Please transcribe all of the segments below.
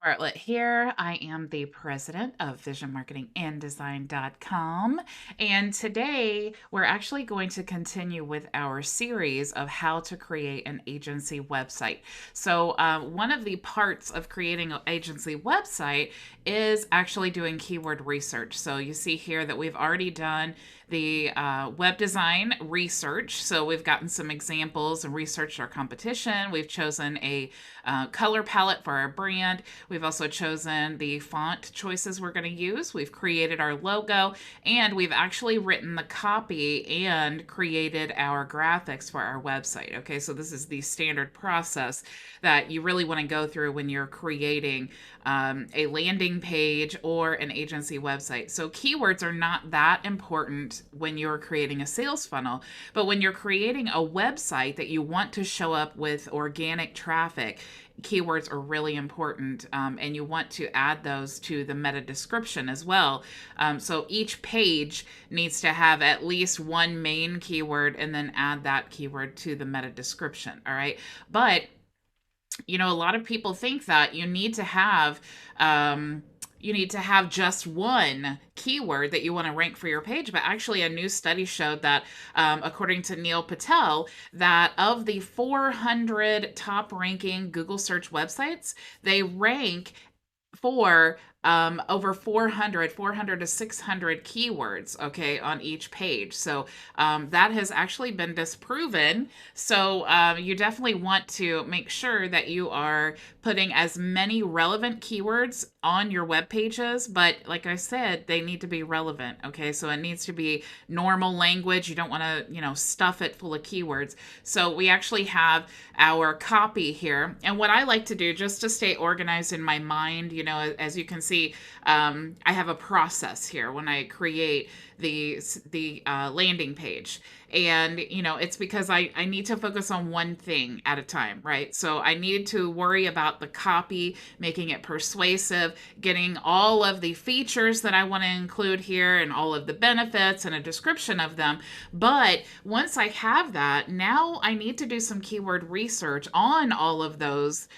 Bartlett here. I am the president of visionmarketinganddesign.com. And today we're actually going to continue with our series of how to create an agency website. So, one of the parts of creating an agency website is actually doing keyword research. So, you see here that we've already done the web design research. So, we've gotten some examples and researched our competition. We've chosen a color palette for our brand. We've also chosen the font choices we're going to use. We've created our logo, and we've actually written the copy and created our graphics for our website. Okay, so this is the standard process that you really want to go through when you're creating a landing page or an agency website. So keywords are not that important when you're creating a sales funnel, but when you're creating a website that you want to show up with organic traffic, keywords are really important, and you want to add those to the meta description as well. So each page needs to have at least one main keyword and then add that keyword to the meta description. All right. But a lot of people think that you need to have just one keyword that you want to rank for your page. But actually, a new study showed that, according to Neil Patel, that of the 400 top ranking Google search websites, they rank for over 400 to 600 keywords, okay, on each page. So that has actually been disproven. So you definitely want to make sure that you are putting as many relevant keywords on your web pages, but like I said, they need to be relevant. Okay, so it needs to be normal language. You don't want to, stuff it full of keywords. So we actually have our copy here, and what I like to do just to stay organized in my mind, as you can see, I have a process here when I create the landing page. And it's because I need to focus on one thing at a time, right? So I need to worry about the copy, making it persuasive, getting all of the features that I want to include here and all of the benefits and a description of them. But once I have that, now I need to do some keyword research on all of those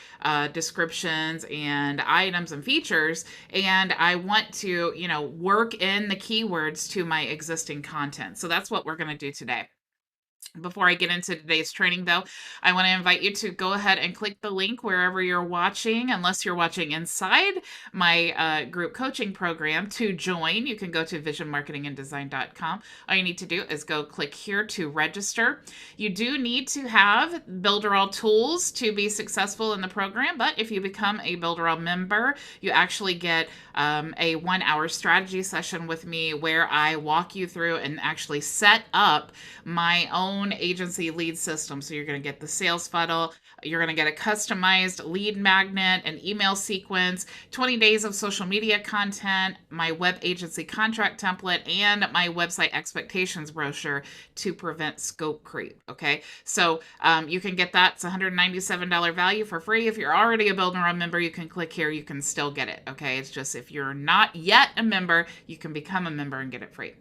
descriptions and items and features. And I want to, work in the keywords to my existing content. So that's what we're going to do today. Before I get into today's training, though, I want to invite you to go ahead and click the link wherever you're watching, unless you're watching inside my group coaching program. To join, you can go to visionmarketinganddesign.com. All you need to do is go click here to register. You do need to have Builderall tools to be successful in the program, but if you become a Builderall member, you actually get a 1-hour strategy session with me where I walk you through and actually set up my own agency lead system. So you're going to get the sales funnel, you're going to get a customized lead magnet, an email sequence, 20 days of social media content, my web agency contract template, and my website expectations brochure to prevent scope creep. Okay, so you can get that. It's $197 value for free. If you're already a Builderall member, you can click here. You can still get it. Okay, it's just if you're not yet a member, you can become a member and get it free.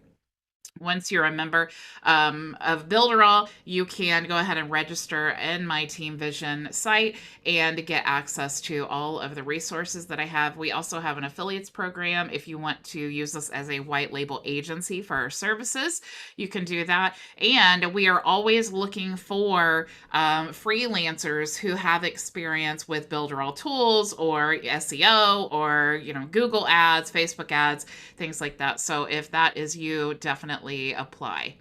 Once you're a member of Builderall, you can go ahead and register in my Team Vision site and get access to all of the resources that I have. We also have an affiliates program. If you want to use this as a white label agency for our services, you can do that. And we are always looking for freelancers who have experience with Builderall tools or SEO or Google ads, Facebook ads, things like that. So if that is you, definitely apply.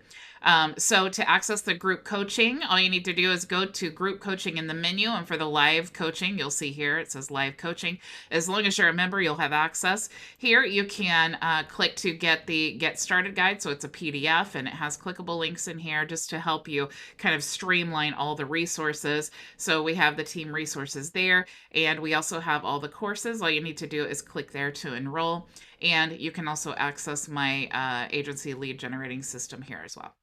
So to access the group coaching, all you need to do is go to group coaching in the menu, and for the live coaching, you'll see here it says live coaching. As long as you're a member, you'll have access. Here you can click to get the get started guide. So it's a PDF and it has clickable links in here just to help you kind of streamline all the resources. So we have the team resources there, and we also have all the courses. All you need to do is click there to enroll. And you can also access my agency lead generating system here as well.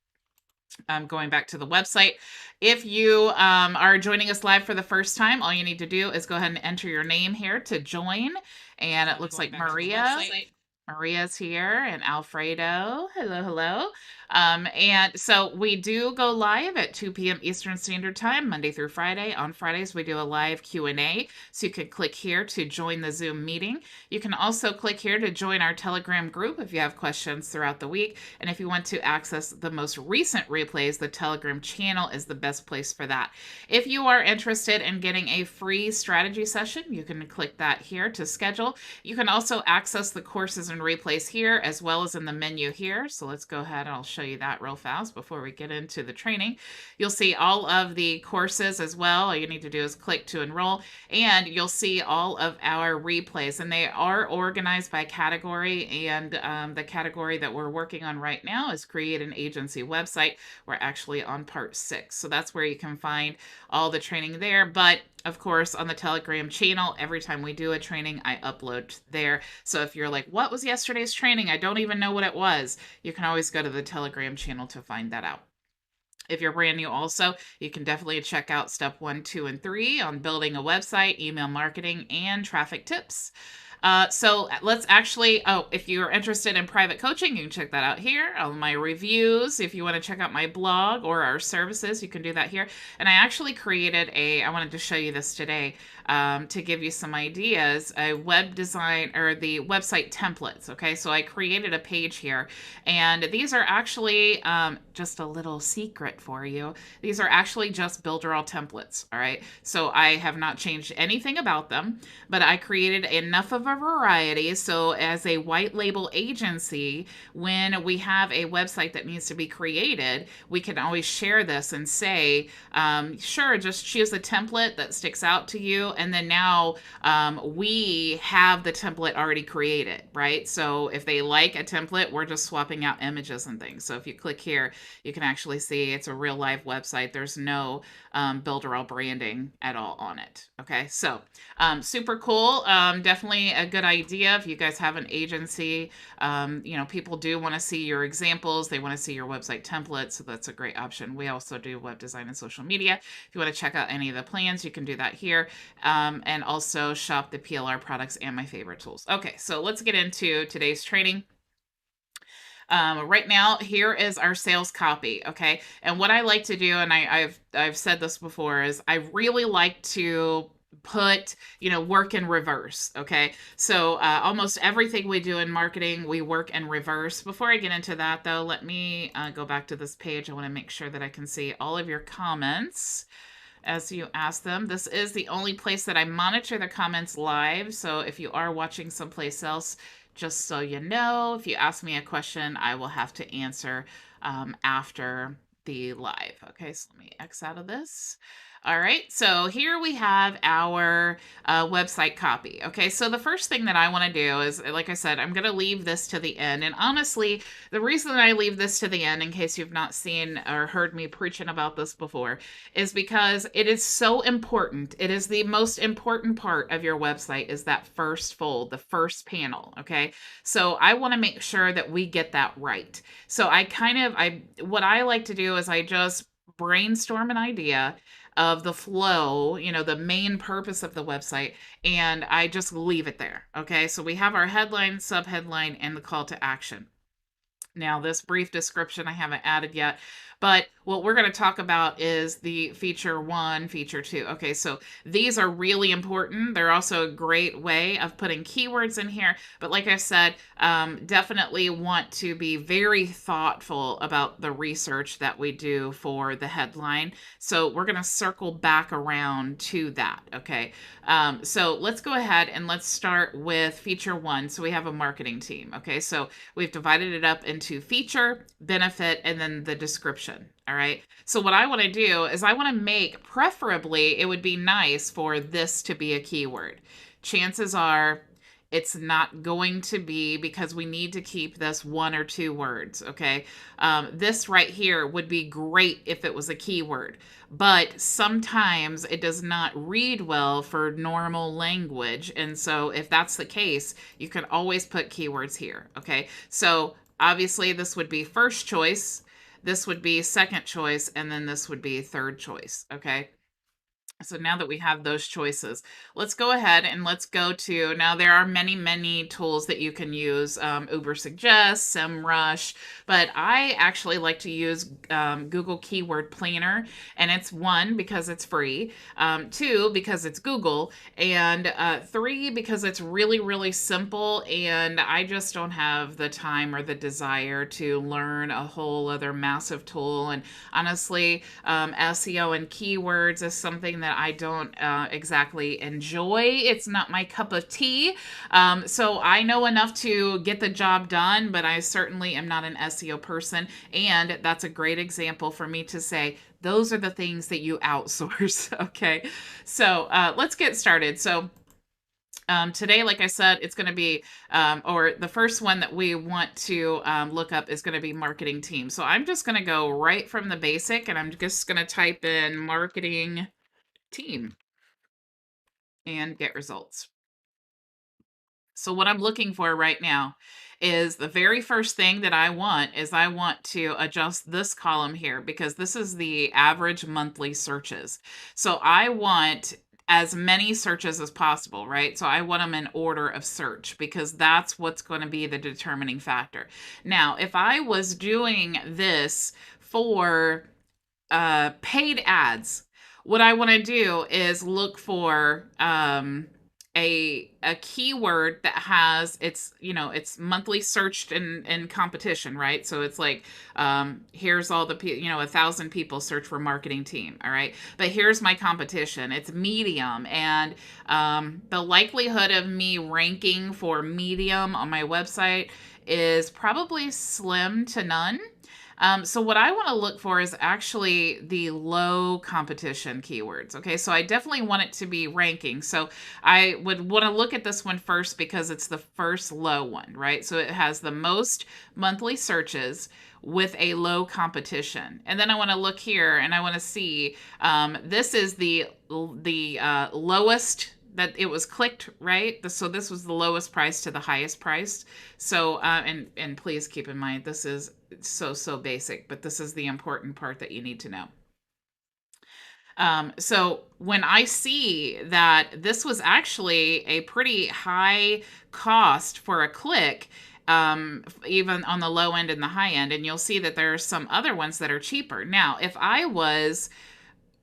Going back to the website, if you are joining us live for the first time, all you need to do is go ahead and enter your name here to join. And it looks like Maria. Maria's here, and Alfredo. Hello, hello. And so we do go live at 2 p.m. Eastern Standard Time, Monday through Friday. On Fridays, we do a live Q&A. So you can click here to join the Zoom meeting. You can also click here to join our Telegram group if you have questions throughout the week. And if you want to access the most recent replays, the Telegram channel is the best place for that. If you are interested in getting a free strategy session, you can click that here to schedule. You can also access the courses and replays here as well as in the menu here. So let's go ahead and I'll show you that real fast before we get into the training. You'll see all of the courses as well. All you need to do is click to enroll, and you'll see all of our replays, and they are organized by category. And the category that we're working on right now is create an agency website. We're actually on part 6. So that's where you can find all the training there. But of course, on the Telegram channel, every time we do a training, I upload there. So if you're like, what was yesterday's training? I don't even know what it was. You can always go to the Telegram channel to find that out. If you're brand new also, you can definitely check out step 1, 2, and 3 on building a website, email marketing, and traffic tips. So let's actually, if you're interested in private coaching, you can check that out here. All my reviews, if you want to check out my blog or our services, you can do that here. And I actually created I wanted to show you this today to give you some ideas, a web design or the website templates. Okay, so I created a page here, and these are actually just a little secret for you. These are actually just Builderall templates. All right, so I have not changed anything about them, but I created enough of a variety. So as a white label agency, when we have a website that needs to be created, we can always share this and say, sure, just choose a template that sticks out to you. And then now we have the template already created, right? So if they like a template, we're just swapping out images and things. So if you click here, you can actually see it's a real live website. There's no Builderall branding at all on it. Okay, so super cool. Definitely a good idea if you guys have an agency. People do want to see your examples. They want to see your website templates. So that's a great option. We also do web design and social media. If you want to check out any of the plans, you can do that here. And also shop the PLR products and my favorite tools. Okay, so let's get into today's training. Right now, here is our sales copy. Okay, and what I like to do, and I've said this before, is I really like to put work in reverse. Okay, so almost everything we do in marketing, we work in reverse. Before I get into that though, let me go back to this page. I want to make sure that I can see all of your comments as you ask them. This is the only place that I monitor the comments live. So if you are watching someplace else, just so you know, if you ask me a question, I will have to answer after the live. Okay, so let me X out of this. All right, so here we have our website copy. Okay, so the first thing that I want to do is, like I said, I'm going to leave this to the end. And honestly, the reason that I leave this to the end, in case you've not seen or heard me preaching about this before, is because it is so important. It is the most important part of your website, is that first fold, the first panel. Okay, so I want to make sure that we get that right. So what I like to do is I just brainstorm an idea of the flow, the main purpose of the website, and I just leave it there. Okay, so we have our headline, subheadline, and the call to action. Now, this brief description I haven't added yet, but what we're going to talk about is the feature 1, feature 2. Okay, so these are really important. They're also a great way of putting keywords in here. But like I said, definitely want to be very thoughtful about the research that we do for the headline. So we're going to circle back around to that. Okay, so let's go ahead and let's start with feature 1. So we have a marketing team. Okay, so we've divided it up into feature, benefit, and then the description. All right. So what I want to do is I want to make, preferably, it would be nice for this to be a keyword. Chances are it's not going to be, because we need to keep this 1 or 2 words. Okay. This right here would be great if it was a keyword, but sometimes it does not read well for normal language. And so if that's the case, you can always put keywords here. Okay. So obviously this would be first choice. This would be second choice, and then this would be third choice. Okay. So now that we have those choices, let's go ahead and let's go to, now there are many, many tools that you can use, Uber Suggest, SEMrush, but I actually like to use Google Keyword Planner, and it's one, because it's free, two, because it's Google, and three, because it's really, really simple, and I just don't have the time or the desire to learn a whole other massive tool. And honestly, SEO and keywords is something that I don't exactly enjoy. It's not my cup of tea. So I know enough to get the job done, but I certainly am not an SEO person. And that's a great example for me to say, those are the things that you outsource. Okay. So let's get started. So today, like I said, it's going to be, or the first one that we want to look up is going to be marketing team. So I'm just going to go right from the basic, and I'm just going to type in marketing team and get results. So what I'm looking for right now is, the very first thing that I want is, I want to adjust this column here, because this is the average monthly searches. So I want as many searches as possible, right? So I want them in order of search, because that's what's going to be the determining factor. Now, if I was doing this for paid ads, what I want to do is look for a keyword that has, it's monthly searched in competition, right? So it's like, here's all the 1,000 people search for marketing team, all right, but here's my competition, it's medium, and the likelihood of me ranking for medium on my website is probably slim to none. So what I want to look for is actually the low competition keywords. Okay, so I definitely want it to be ranking. So I would want to look at this one first, because it's the first low one, right? So it has the most monthly searches with a low competition. And then I want to look here, and I want to see, this is the lowest that it was clicked, right? So this was the lowest price to the highest price. So and please keep in mind, this is so basic, but this is the important part that you need to know. So when I see that this was actually a pretty high cost for a click, even on the low end and the high end, and you'll see that there are some other ones that are cheaper. Now, if I was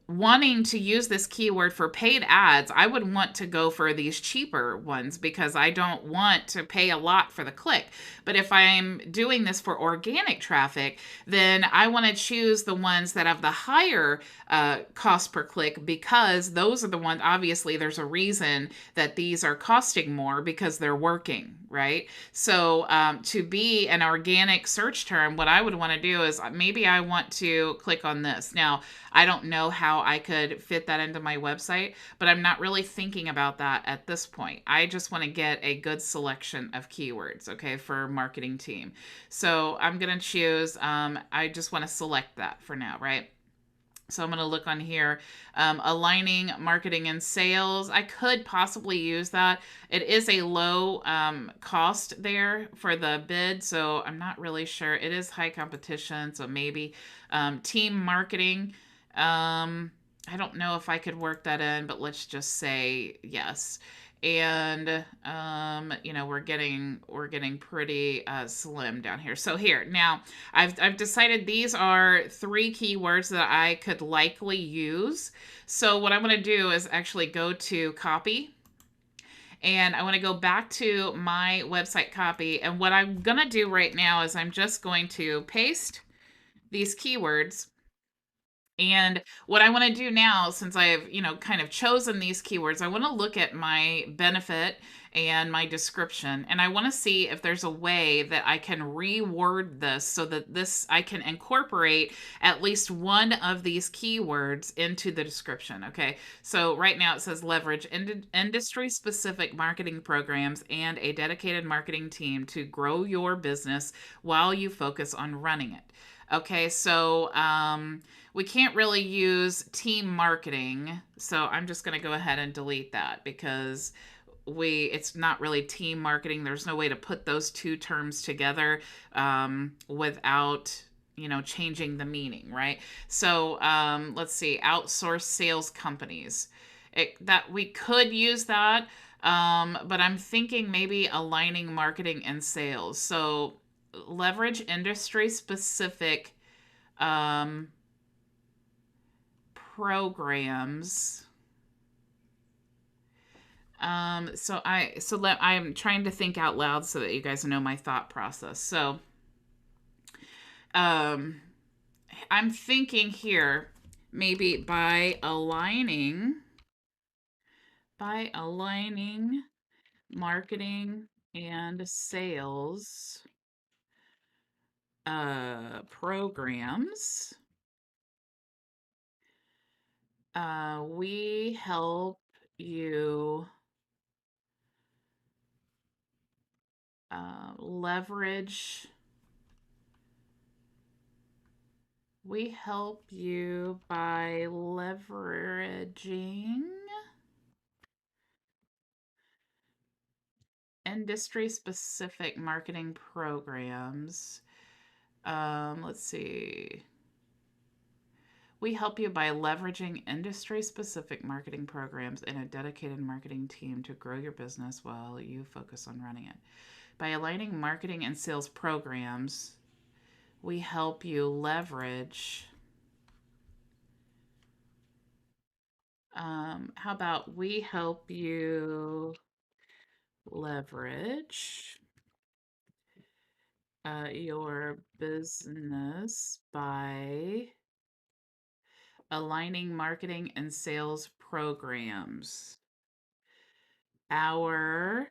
wanting to use this keyword for paid ads, I would want to go for these cheaper ones, because I don't want to pay a lot for the click. But if I'm doing this for organic traffic, then I want to choose the ones that have the higher cost per click, because those are the ones, obviously, there's a reason that these are costing more, because they're working, right? So to be an organic search term, what I would want to do is, maybe I want to click on this. Now, I don't know how I could fit that into my website, but I'm not really thinking about that at this point. I just want to get a good selection of keywords, okay, for marketing team. So I'm going to choose, I just want to select that for now, right? So I'm going to look on here, aligning marketing and sales. I could possibly use that. It is a low cost there for the bid, so I'm not really sure. It is high competition, so maybe team marketing. I don't know if I could work that in, but let's just say yes. And we're getting pretty slim down here. So here now, I've decided these are three keywords that I could likely use. So what I'm going to do is actually go to copy, and I want to go back to my website copy. And what I'm going to do right now is, I'm just going to paste these keywords. And what I want to do now, since I've, kind of chosen these keywords, I want to look at my benefit and my description. And I want to see if there's a way that I can reword this, so that I can incorporate at least one of these keywords into the description. Okay. So right now it says, leverage industry specific marketing programs and a dedicated marketing team to grow your business while you focus on running it. Okay, so we can't really use team marketing, so I'm just going to go ahead and delete that, because it's not really team marketing. There's no way to put those two terms together without changing the meaning, right? So let's see, outsource sales companies. That we could use that, but I'm thinking maybe aligning marketing and sales. So leverage industry specific um, programs. I'm trying to think out loud so that you guys know my thought process. So um, I'm thinking here maybe by aligning marketing and sales programs, we help you leverage. We help you by leveraging industry specific marketing programs. Let's see. We help you by leveraging industry specific marketing programs and a dedicated marketing team to grow your business while you focus on running it. By aligning marketing and sales programs, we help you leverage. How about we help you leverage your business by aligning marketing and sales programs. Our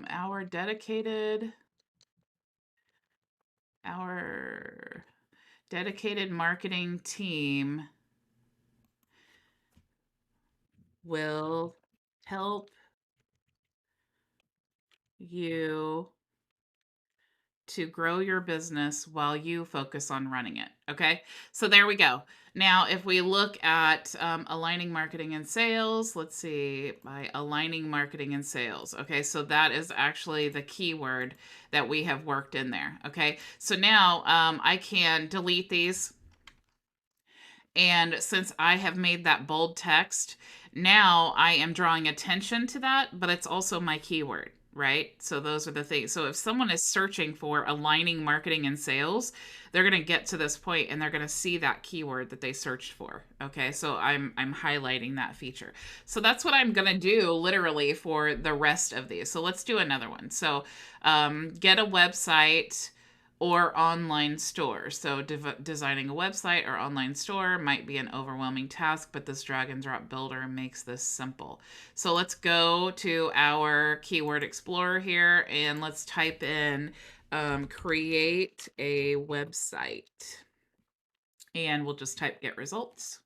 our dedicated our dedicated marketing team will help you to grow your business while you focus on running it. Okay, so there we go. Now, if we look at aligning marketing and sales, let's see, by aligning marketing and sales. Okay, so that is actually the keyword that we have worked in there. Okay, so now I can delete these. And since I have made that bold text, now I am drawing attention to that, but it's also my keyword, right? So those are the things. So if someone is searching for aligning marketing and sales, they're going to get to this point and they're going to see that keyword that they searched for. Okay? So I'm highlighting that feature. So that's what I'm going to do literally for the rest of these. So let's do another one. So get a website or online store. So designing a website or online store might be an overwhelming task, but this drag and drop builder makes this simple. So let's go to our keyword explorer here and let's type in create a website. And we'll just type get results.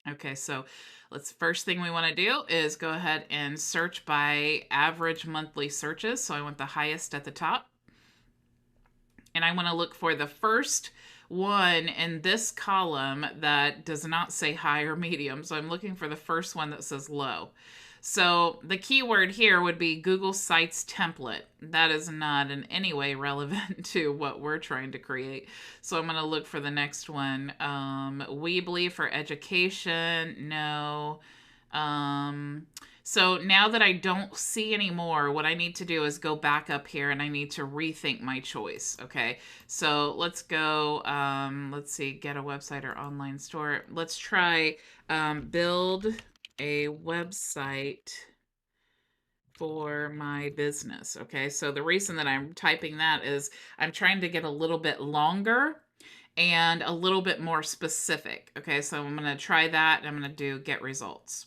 Okay, so first thing we want to do is go ahead and search by average monthly searches. So I want the highest at the top. And I want to look for the first one in this column that does not say high or medium. So I'm looking for the first one that says low. So the keyword here would be Google Sites template. That is not in any way relevant to what we're trying to create. So I'm going to look for the next one. Weebly for education. No. So now that I don't see anymore, what I need to do is go back up here and I need to rethink my choice. Okay, so let's go, let's see, get a website or online store. Let's try build a website for my business. Okay, so the reason that I'm typing that is I'm trying to get a little bit longer and a little bit more specific. Okay, so I'm going to try that and I'm going to do get results.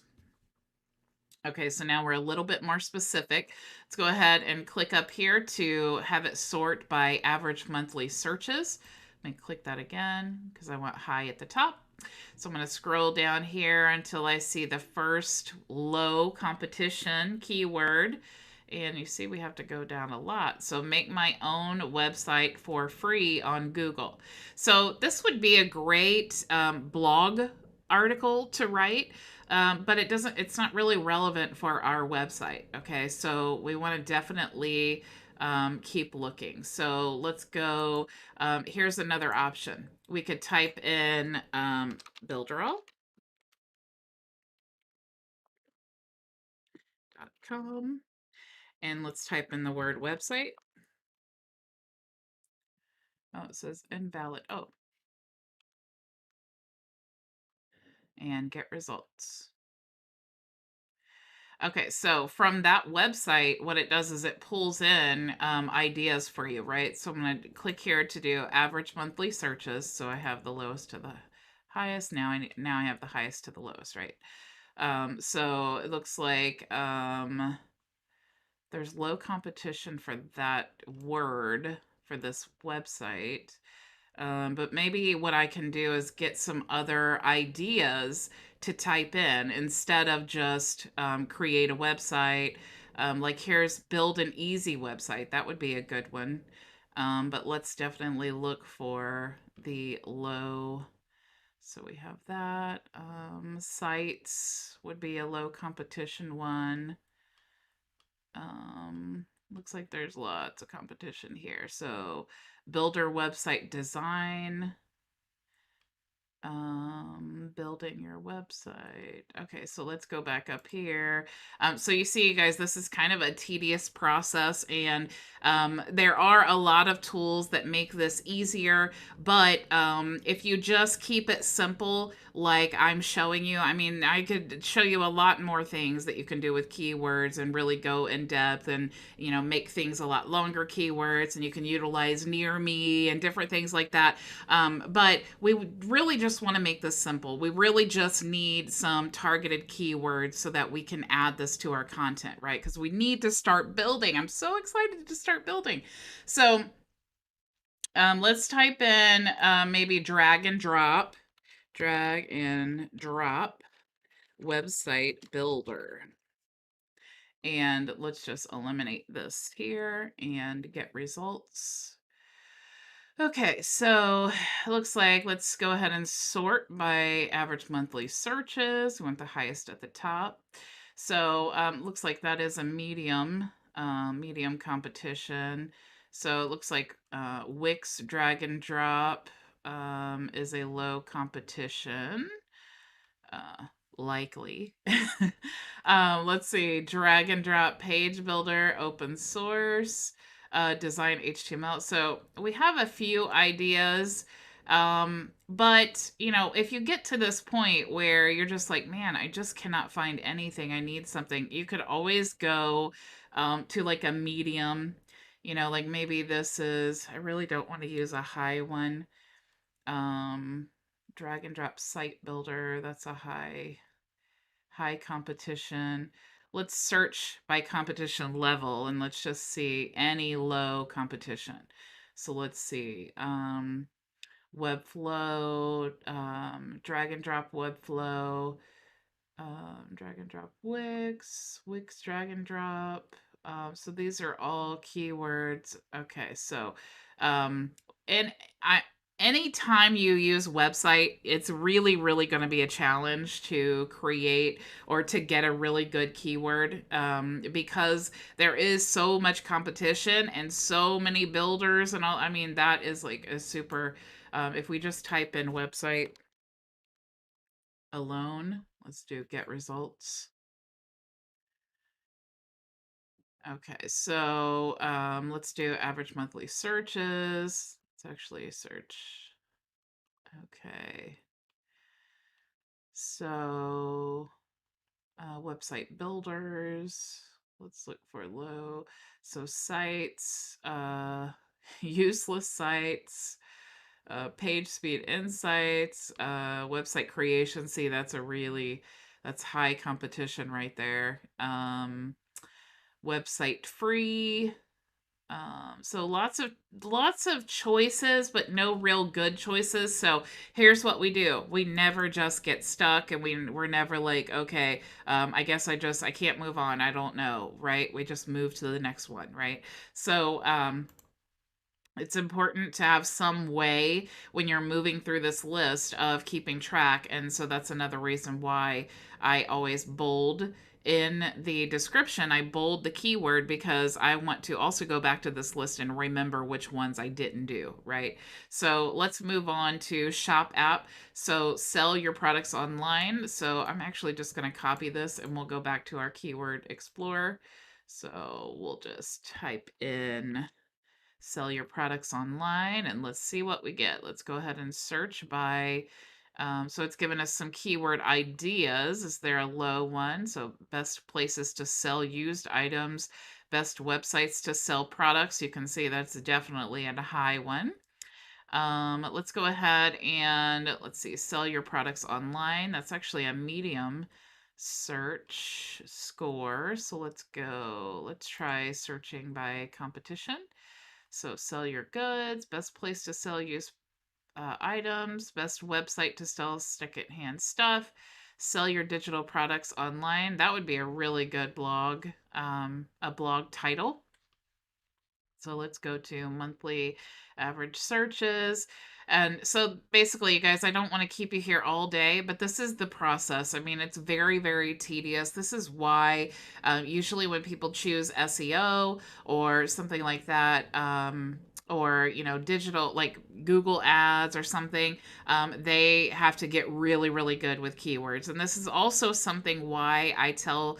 Okay, so now we're a little bit more specific. Let's go ahead and click up here to have it sort by average monthly searches. Let me click that again because I want high at the top. So I'm going to scroll down here until I see the first low competition keyword. And you see we have to go down a lot. So make my own website for free on Google. So this would be a great blog article to write. but it's not really relevant for our website. Okay, so we want to definitely keep looking. So let's go. Here's another option. We could type in builderall.com, and let's type in the word website. Oh, it says invalid. Oh, and get results. Okay, so from that website, what it does is it pulls in ideas for you, right? So I'm going to click here to do average monthly searches. So I have the lowest to the highest. Now I have the highest to the lowest, right? So it looks like there's low competition for that word for this website. But maybe what I can do is get some other ideas to type in instead of just create a website. Like here's build an easy website. That would be a good one. But let's definitely look for the low. So we have that. Sites would be a low competition one. Looks like there's lots of competition here. So builder website design, building your website. Okay, so let's go back up here. So you see, you guys, this is kind of a tedious process, and there are a lot of tools that make this easier. But if you just keep it simple, like I'm showing you, I mean, I could show you a lot more things that you can do with keywords and really go in depth and, make things a lot longer keywords, and you can utilize near me and different things like that. But we really just want to make this simple. We really just need some targeted keywords so that we can add this to our content, right? Because we need to start building. I'm so excited to start building. So let's type in maybe drag and drop website builder. And let's just eliminate this here and get results. Okay, so it looks like let's go ahead and sort by average monthly searches. We want the highest at the top. So looks like that is a medium competition. So it looks like Wix drag and drop is a low competition. Likely. Let's see, drag and drop page builder, open source, design HTML. So we have a few ideas. But if you get to this point where you're just like, man, I just cannot find anything, I need something, you could always go to like a medium, like maybe this is, I really don't want to use a high one. Drag and drop site builder, that's a high competition. Let's search by competition level and let's just see any low competition. So let's see, Webflow, drag and drop Webflow, drag and drop Wix drag and drop. So these are all keywords. Okay, so and I anytime you use website, it's really, really going to be a challenge to create or to get a really good keyword because there is so much competition and so many builders and all. I mean, that is like a super. If we just type in website alone, let's do get results. Okay, so let's do average monthly searches. Let's actually search. Okay. So website builders. Let's look for low. So sites, useless sites, page speed insights, website creation. See, that's high competition right there. Website free. So lots of choices, but no real good choices. So here's what we do: we never just get stuck, and we're never like, okay, I guess I can't move on. I don't know, right? We just move to the next one, right? So It's important to have some way when you're moving through this list of keeping track. And so that's another reason why I always bold in the description. I bold the keyword because I want to also go back to this list and remember which ones I didn't do, right? So let's move on to shop app. So sell your products online. So I'm actually just going to copy this and we'll go back to our keyword explorer. So we'll just type in sell your products online and let's see what we get. Let's go ahead and search by so it's given us some keyword ideas. Is there a low one? So best places to sell used items, best websites to sell products. You can see that's definitely a high one. Let's go ahead and let's see, sell your products online. That's actually a medium search score. So let's try searching by competition. So sell your goods, best place to sell used items, best website to sell secondhand stuff, sell your digital products online. That would be a really good blog, a blog title. So let's go to monthly average searches. And so basically, you guys, I don't want to keep you here all day, but this is the process. I mean, it's very, very tedious. This is why usually when people choose SEO or something like that, or digital like Google ads or something, they have to get really, really good with keywords. And this is also something why I tell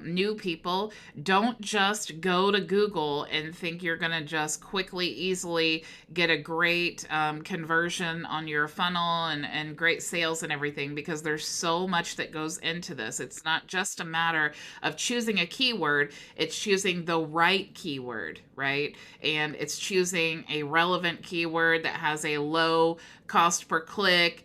new people, don't just go to Google and think you're going to just quickly, easily get a great conversion on your funnel and great sales and everything, because there's so much that goes into this. It's not just a matter of choosing a keyword, it's choosing the right keyword, right? And it's choosing a relevant keyword that has a low cost per click.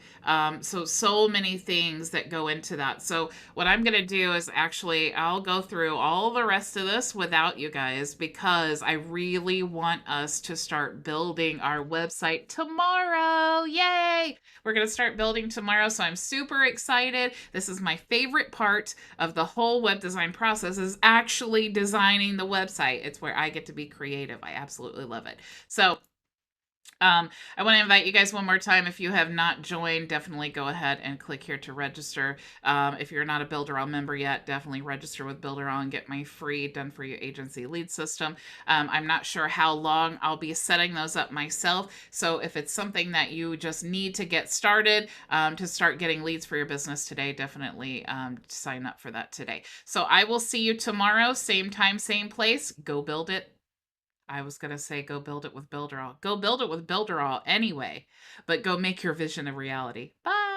So many things that go into that. So what I'm going to do is actually I'll go through all the rest of this without you guys, because I really want us to start building our website tomorrow. Yay! We're going to start building tomorrow, so I'm super excited. This is my favorite part of the whole web design process, is actually designing the website. It's where I get to be creative. I absolutely love it. So I want to invite you guys one more time. If you have not joined, definitely go ahead and click here to register. If you're not a Builderall member yet, definitely register with Builderall and get my free Done For You agency lead system. I'm not sure how long I'll be setting those up myself. So if it's something that you just need to get started, to start getting leads for your business today, definitely sign up for that today. So I will see you tomorrow, same time, same place. Go build it. I was going to say go build it with Builderall. Go build it with Builderall anyway, but go make your vision a reality. Bye.